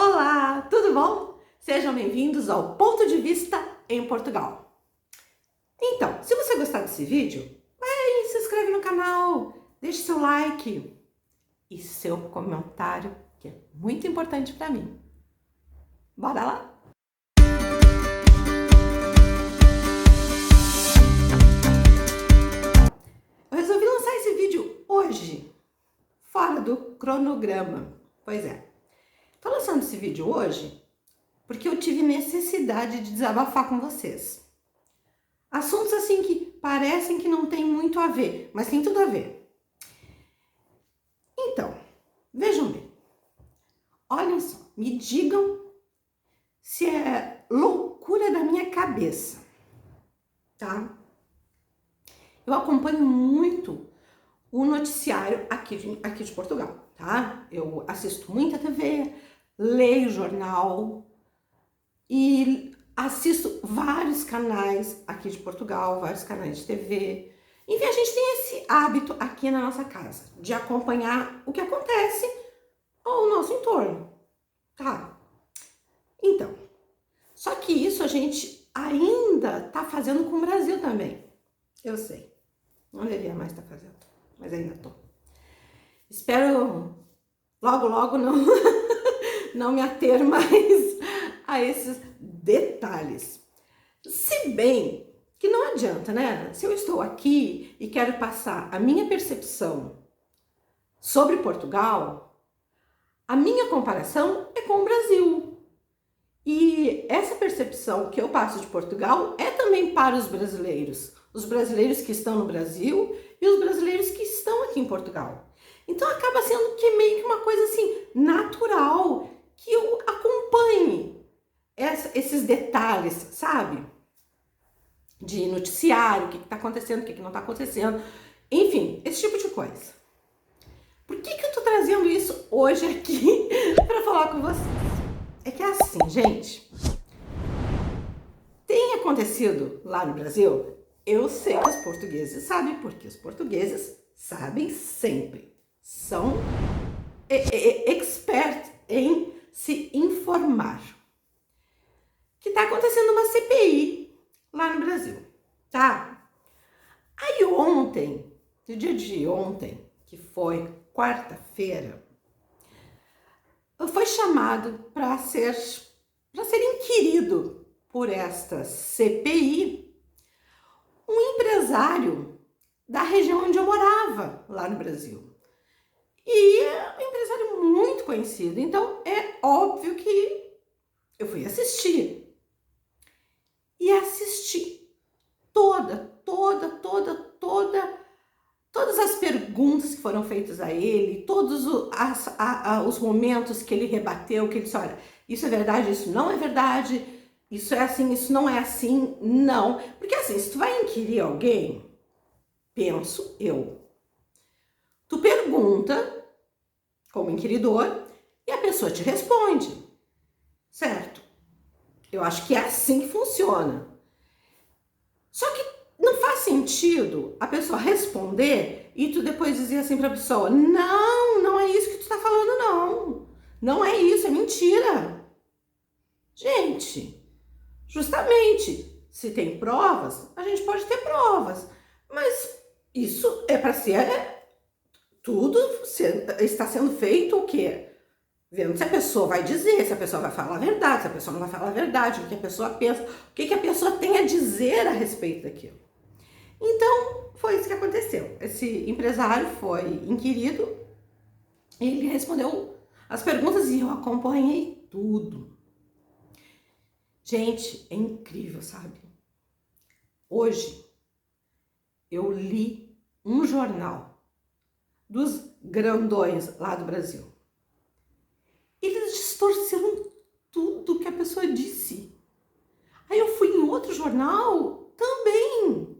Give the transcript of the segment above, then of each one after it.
Olá, tudo bom? Sejam bem-vindos ao Ponto de Vista em Portugal. Então, se você gostar desse vídeo, se inscreve no canal, deixe seu like e seu comentário, que é muito importante para mim. Bora lá? Eu resolvi lançar esse vídeo hoje, fora do cronograma. Pois é, tô lançando esse vídeo hoje porque eu tive necessidade de desabafar com vocês. Assuntos assim que parecem que não tem muito a ver, mas tem tudo a ver. Então, vejam bem. Olhem só, me digam se é loucura da minha cabeça, tá? Eu acompanho muito o noticiário aqui de Portugal, tá? Eu assisto muita TV, leio jornal e assisto vários canais aqui de Portugal, vários canais de TV. Enfim, a gente tem esse hábito aqui na nossa casa de acompanhar o que acontece ao nosso entorno, tá? Então, só que isso a gente ainda tá fazendo com o Brasil também. Eu sei, não deveria mais estar fazendo, mas ainda tô. Espero logo não, não me ater mais a esses detalhes. Se bem que não adianta, né? Se eu estou aqui e quero passar a minha percepção sobre Portugal, a minha comparação é com o Brasil. E essa percepção que eu passo de Portugal é também para os brasileiros que estão no Brasil e os brasileiros que estão aqui em Portugal. Então acaba sendo que meio que uma coisa assim natural que eu acompanhe esses detalhes, sabe? De noticiário, o que está acontecendo, o que não está acontecendo, enfim, esse tipo de coisa. Por que eu tô trazendo isso hoje aqui para falar com vocês? É que é assim, gente, tem acontecido lá no Brasil, eu sei que os portugueses sabem, porque os portugueses sabem sempre, são expert em se informar. Que tá acontecendo uma CPI lá no Brasil, tá? Aí ontem, no dia de ontem, que foi quarta-feira, foi chamado para ser inquirido por esta CPI um empresário da região onde eu morava, lá no Brasil. E é um empresário muito conhecido, então é óbvio que eu fui assistir. E assisti todas as perguntas que foram feitas a ele, todos os momentos que ele rebateu, que ele disse, olha, isso é verdade, isso não é verdade, isso é assim, isso não é assim, não. Porque assim, se tu vai inquirir alguém, penso eu, tu pergunta como inquiridor e a pessoa te responde, certo? Eu acho que é assim que funciona. Só que não faz sentido a pessoa responder e tu depois dizer assim pra pessoa, não é isso que tu tá falando, não. Não é isso, é mentira. Gente, justamente, se tem provas, a gente pode ter provas. Mas isso é para ser, tudo está sendo feito o quê? Vendo se a pessoa vai dizer, se a pessoa vai falar a verdade, se a pessoa não vai falar a verdade, o que a pessoa pensa, o que a pessoa tem a dizer a respeito daquilo. Então, foi isso que aconteceu. Esse empresário foi inquirido, ele respondeu as perguntas e eu acompanhei tudo. Gente, é incrível, sabe? Hoje, eu li um jornal dos grandões lá do Brasil. Eles distorceram tudo que a pessoa disse. Aí eu fui em outro jornal também.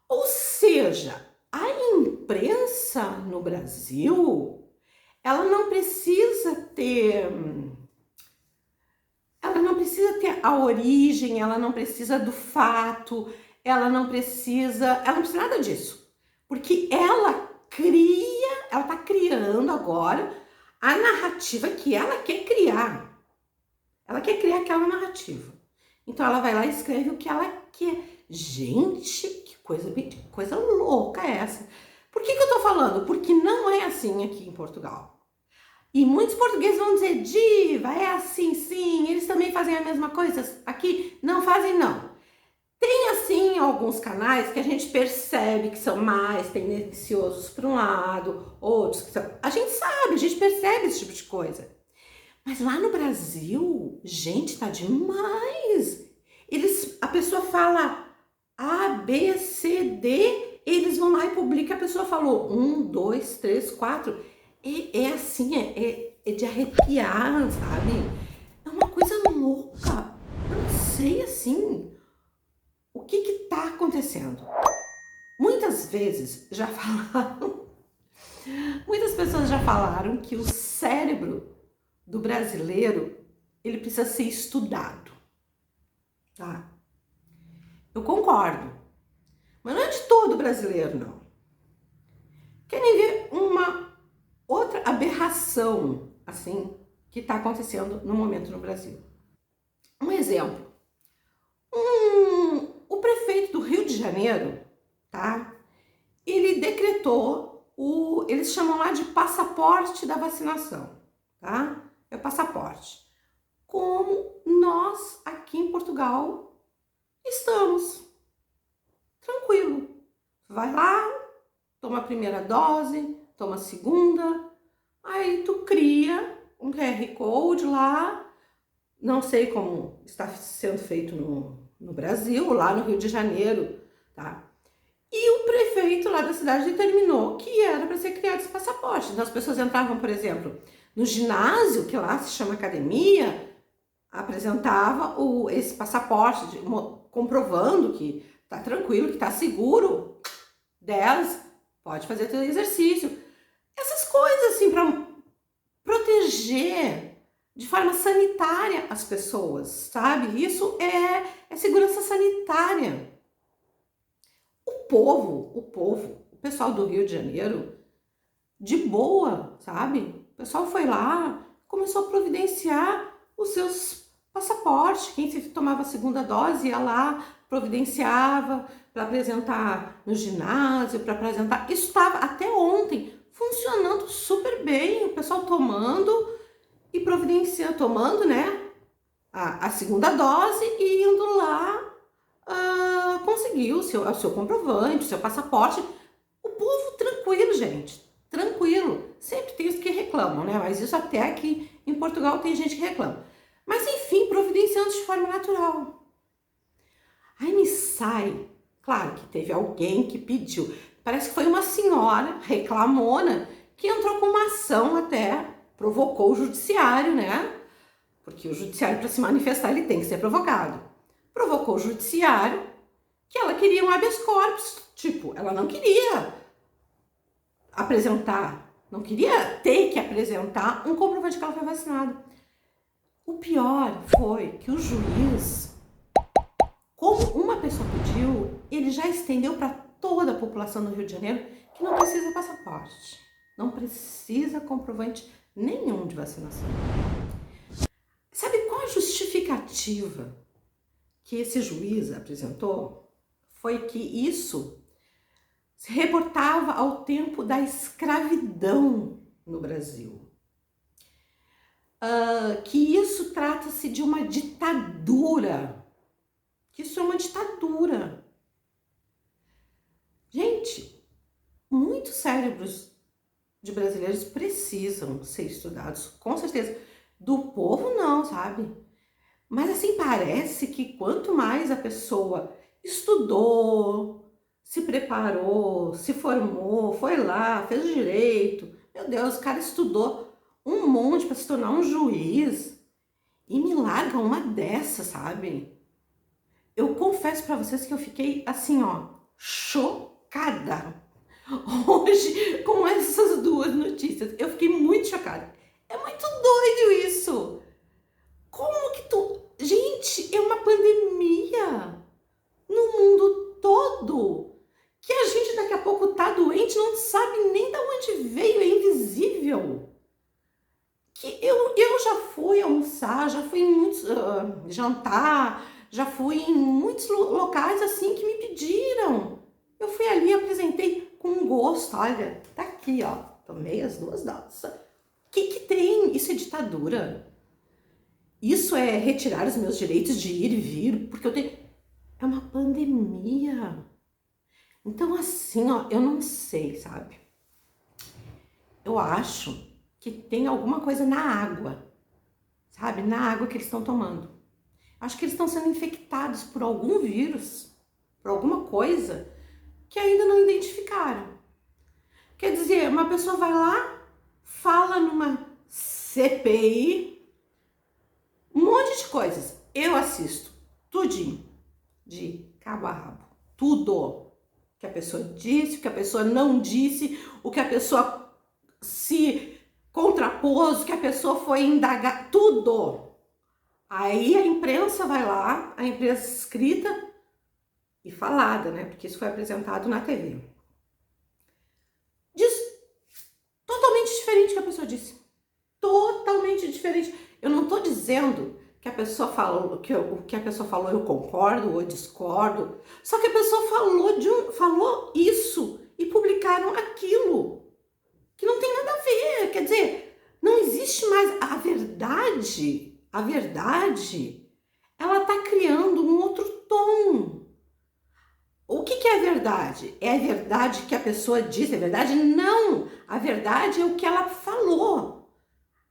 Ou seja, a imprensa no Brasil, ela não precisa ter a origem, ela não precisa do fato, ela não precisa nada disso. Porque ela tá criando agora a narrativa que ela quer criar. Ela quer criar aquela narrativa. Então ela vai lá e escreve o que ela quer. Gente, que coisa louca é essa? Por que eu tô falando? Porque não é assim aqui em Portugal. E muitos portugueses vão dizer, diva, é assim sim, eles também fazem a mesma coisa aqui? Não fazem não. Tem assim alguns canais que a gente percebe que são mais tendenciosos para um lado, outros que são... A gente sabe, a gente percebe esse tipo de coisa. Mas lá no Brasil, gente, tá demais. A pessoa fala A, B, C, D, eles vão lá e publicam, a pessoa falou 1, 2, 3, 4. É assim, é de arrepiar, sabe? É uma coisa louca. Eu não sei, assim, o que tá acontecendo. Muitas vezes já falaram, muitas pessoas já falaram que o cérebro do brasileiro, ele precisa ser estudado, tá? Eu concordo, mas não é de todo brasileiro, não. Querem ver uma outra aberração, assim, que está acontecendo no momento no Brasil? Um exemplo. O prefeito do Rio de Janeiro, tá? Ele decretou eles chamam lá de passaporte da vacinação, tá? É o passaporte. Como nós aqui em Portugal estamos. Tranquilo. Vai lá, toma a primeira dose, toma a segunda, aí tu cria um QR Code lá, não sei como está sendo feito no Brasil, lá no Rio de Janeiro, tá? E o prefeito lá da cidade determinou que era para ser criado esse passaporte. Então as pessoas entravam, por exemplo, no ginásio, que lá se chama academia, apresentava esse passaporte, comprovando que tá tranquilo, que tá seguro delas, pode fazer teu exercício. Essas coisas assim para proteger de forma sanitária as pessoas, sabe? Isso é segurança sanitária. O pessoal do Rio de Janeiro, de boa, sabe? O pessoal foi lá, começou a providenciar os seus passaportes. Quem se tomava a segunda dose ia lá, providenciava para apresentar no ginásio, para apresentar. Isso estava até ontem funcionando super bem, o pessoal tomando e providenciando, tomando, né, a segunda dose e indo lá conseguir o seu comprovante, o seu passaporte. O povo tranquilo, gente, tranquilo. Sempre tem os que reclamam, né? Mas isso até aqui em Portugal tem gente que reclama. Mas enfim, providenciando de forma natural. Aí me sai, claro que teve alguém que pediu. Parece que foi uma senhora reclamona que entrou com uma ação até, provocou o judiciário, né? Porque o judiciário, para se manifestar, ele tem que ser provocado. Provocou o judiciário que ela queria um habeas corpus. Tipo, ela não queria apresentar, não queria ter que apresentar um comprovante que ela foi vacinada. O pior foi que o juiz, como uma pessoa pediu, ele já estendeu para toda a população do Rio de Janeiro que não precisa passaporte, não precisa comprovante nenhum de vacinação. Sabe qual a justificativa que esse juiz apresentou? Foi que isso se reportava ao tempo da escravidão no Brasil. Que isso trata-se de uma ditadura. Que isso é uma ditadura. Gente, muitos cérebros de brasileiros precisam ser estudados, com certeza. Do povo não, sabe? Mas assim, parece que quanto mais a pessoa estudou, se preparou, se formou, foi lá, fez direito. Meu Deus, o cara estudou um monte para se tornar um juiz e me larga uma dessa, sabe? Eu confesso para vocês que eu fiquei assim, ó, chocada hoje com essas duas notícias. Eu fiquei muito chocada. É muito doido isso. Como que Gente, é uma pandemia no mundo todo, que a gente daqui a pouco tá doente, não sabe nem de onde veio, é invisível. Que eu já fui almoçar, já fui em muitos jantar, já fui em muitos locais assim que me pediram. Eu fui ali, apresentei com gosto, olha, tá aqui, ó, tomei as 2 doses. O que tem? Isso é ditadura? Isso é retirar os meus direitos de ir e vir, porque eu tenho... É uma pandemia. Então, assim, ó, eu não sei, sabe? Eu acho que tem alguma coisa na água, sabe? Na água que eles estão tomando. Acho que eles estão sendo infectados por algum vírus, por alguma coisa que ainda não identificaram. Quer dizer, uma pessoa vai lá, fala numa CPI, um monte de coisas. Eu assisto tudinho, de cabo a rabo. Tudo que a pessoa disse, o que a pessoa não disse, o que a pessoa se contrapôs, o que a pessoa foi indagar, tudo. Aí a imprensa vai lá, a imprensa escrita e falada, né? Porque isso foi apresentado na TV. Diz totalmente diferente do que a pessoa disse. Totalmente diferente. Eu não tô dizendo que a pessoa falou, o que a pessoa falou eu concordo ou discordo. Só que a pessoa falou isso e publicaram aquilo que não tem nada a ver. Quer dizer, não existe mais a verdade. A verdade, ela tá criando um outro tom. O que é a verdade? É a verdade que a pessoa disse, é verdade? Não! A verdade é o que ela falou.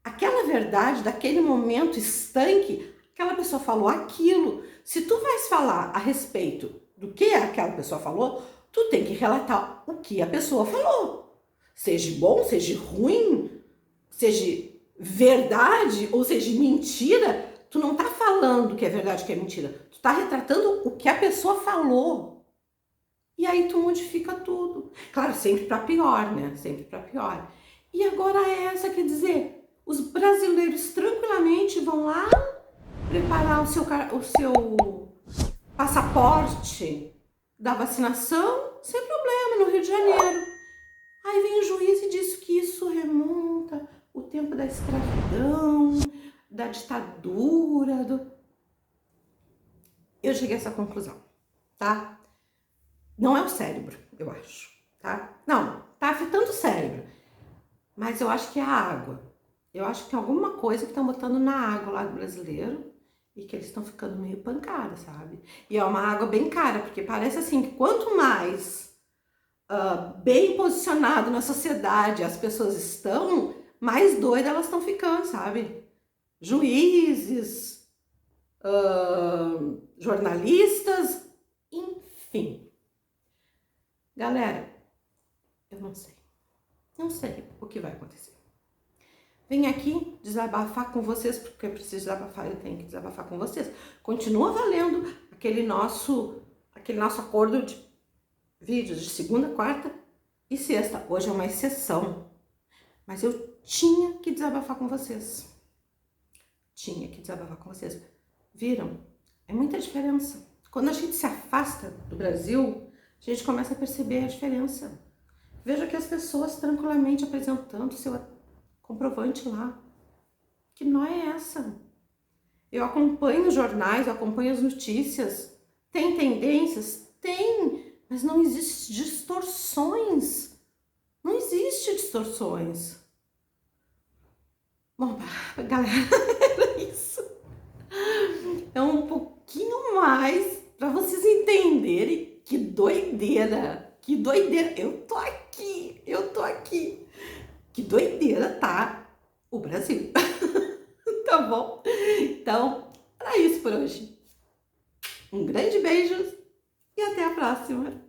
Aquela verdade daquele momento estanque, aquela pessoa falou aquilo. Se tu vais falar a respeito do que aquela pessoa falou, tu tem que relatar o que a pessoa falou. Seja bom, seja ruim, seja verdade ou seja mentira, tu não tá falando que é verdade, que é mentira. Tu tá retratando o que a pessoa falou. E aí tu modifica tudo. Claro, sempre para pior, né? Sempre para pior. E agora essa, quer dizer, os brasileiros tranquilamente vão lá preparar o seu passaporte da vacinação sem problema no Rio de Janeiro. Aí vem o juiz e diz que isso remonta o tempo da escravidão, da ditadura. Eu cheguei a essa conclusão, tá? Não é o cérebro, eu acho, tá? Não, tá afetando o cérebro, mas eu acho que é a água. Eu acho que tem alguma coisa que estão botando na água lá do brasileiro e que eles estão ficando meio pancada, sabe? E é uma água bem cara, porque parece assim que quanto mais bem posicionado na sociedade as pessoas estão, mais doidas elas estão ficando, sabe? Juízes, jornalistas, enfim. Galera, eu não sei. Não sei o que vai acontecer. Vim aqui desabafar com vocês, porque eu preciso desabafar, eu tenho que desabafar com vocês. Continua valendo aquele nosso acordo de vídeos de segunda, quarta e sexta. Hoje é uma exceção, mas eu tinha que desabafar com vocês. Tinha que desabafar com vocês. Viram? É muita diferença. Quando a gente se afasta do Brasil, a gente começa a perceber a diferença. Veja que as pessoas tranquilamente apresentando seu comprovante lá. Que não é essa? Eu acompanho os jornais, eu acompanho as notícias. Tem tendências? Tem, mas não existe distorções. Não existe distorções. Bom, galera, era isso. É um pouquinho mais para vocês entenderem que doideira. Que doideira. Eu tô aqui. Que doideira tá o Brasil. Tá bom? Então, era isso por hoje. Um grande beijo e até a próxima.